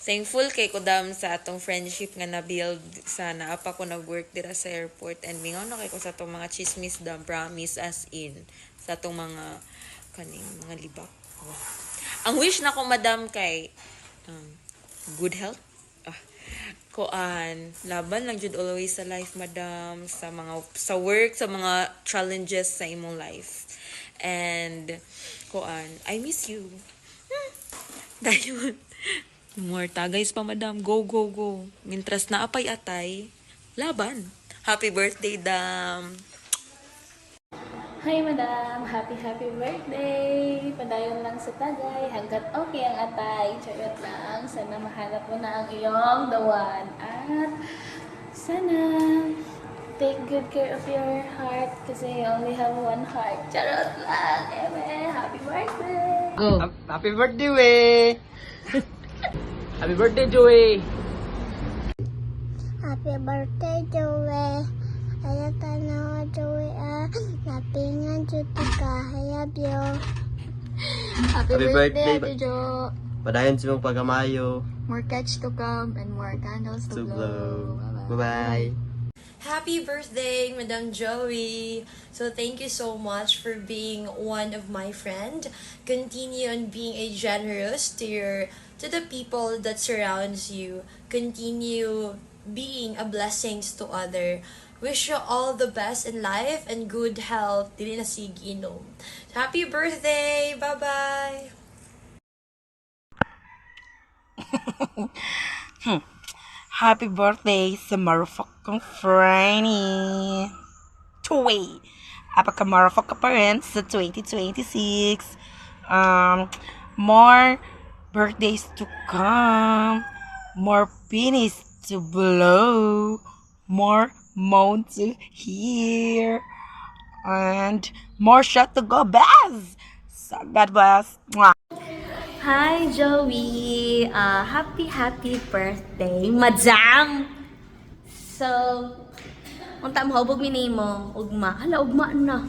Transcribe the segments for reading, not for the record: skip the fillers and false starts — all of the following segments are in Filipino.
thankful kay Kudam sa atong friendship nga na-build sa naapa ko nag-work dira sa airport and mingaw na kay ko sa atong mga chismis dam, promise as in sa atong mga kaning mga libak. Oh. Ang wish na ko madam kay good health. Koan, laban lang jud always sa life madam, sa work, sa mga challenges sa imong life. And koan, I miss you. Dayon. More tagays pa madam, go go go. Mintras na apay atay, laban. Happy birthday dam. Hi madam, happy birthday! Padayon lang sa tagay, hanggat okay ang atay. Charot lang, sana mahanap mo na ang iyong the one. At sana take good care of your heart kasi you only have one heart. Charot lang, eme! Happy birthday! Happy birthday, we! Happy birthday, Joey! Happy birthday, Joey. Ayaw ka na, Joey, napingan juti ka. Hayab yo. Happy birthday, Ate Jo! Padayon sa mong pagamayo. More catch to come and more candles to blow. Bye-bye. Happy birthday, Madam Joey! So thank you so much for being one of my friend. Continue on being a generous to the people that surrounds you. Continue being a blessings to other. Wish you all the best in life and good health. Dili na sige inom. Happy birthday! Bye-bye! Happy birthday sa motherfucking Franny. Joey. Apaka motherfucker pa rin sa 2026. More birthdays to come. More penis to blow. More moan to hear. And more shot to go, Baz. So God bless. Mwah. Hi, Joey! Happy birthday, madam! So, unta mo hubog mini mo, ugma. Hala, ugma na.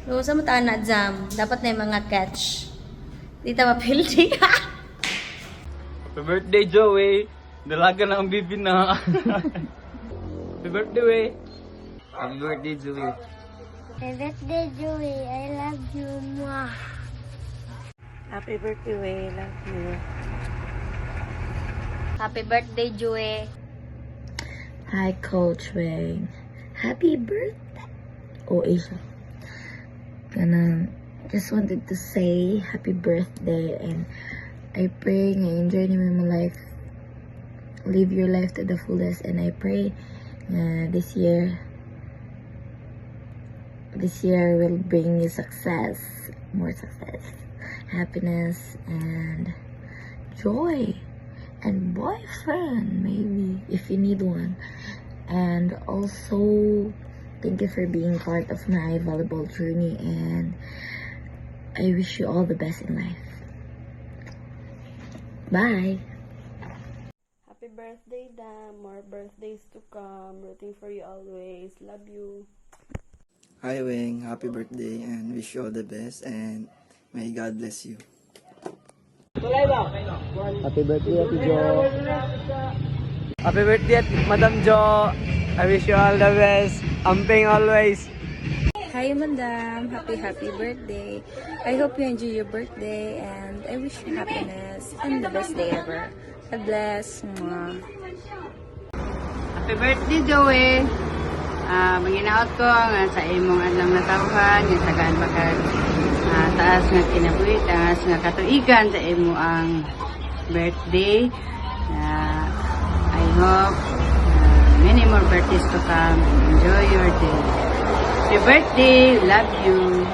So, sa mata na, jam. Dapat na yung mga catch. Di ta mapildi. Happy birthday, Joey! Dalaga na ang bibi na. Happy birthday, we! Happy birthday, Joey! Happy birthday, Joey. I love you, mwah. Happy birthday, we. Love you. Happy birthday, Joey. Hi, Coach Wang. Happy birthday. Oh, Asia. Just wanted to say happy birthday and I pray nga enjoy niyo mo life. Live your life to the fullest and I pray this year will bring you success, more success, happiness and joy and boyfriend maybe if you need one. And also thank you for being part of my volleyball journey and I wish you all the best in life. Bye. Happy birthday, Dam. More birthdays to come. Rooting for you always. Love you. Hi, Weng. Happy birthday and wish you all the best and may God bless you. Happy birthday, Ate Jo! Happy birthday, Madam Jo! I wish you all the best. Amping always. Hi, Madam. Happy birthday. I hope you enjoy your birthday and I wish you happiness and the best day ever. God bless. Mwah. Happy birthday, Joey! Manginaot ko nga sa imong adlang natawhan, nga tagaan pa ka taas nga kinabuhi, taas nga katuigan sa imo ang birthday. I hope many more birthdays to come. Enjoy your day. Happy birthday! Love you!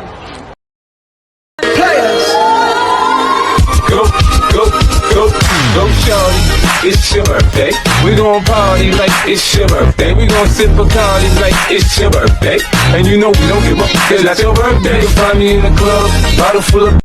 Go, shorty, it's your birthday. We gon' party like it's your birthday. We gon' sip Bacardi like it's your birthday. And you know we don't give up, cause that's your birthday. You can find me in the club, bottle full of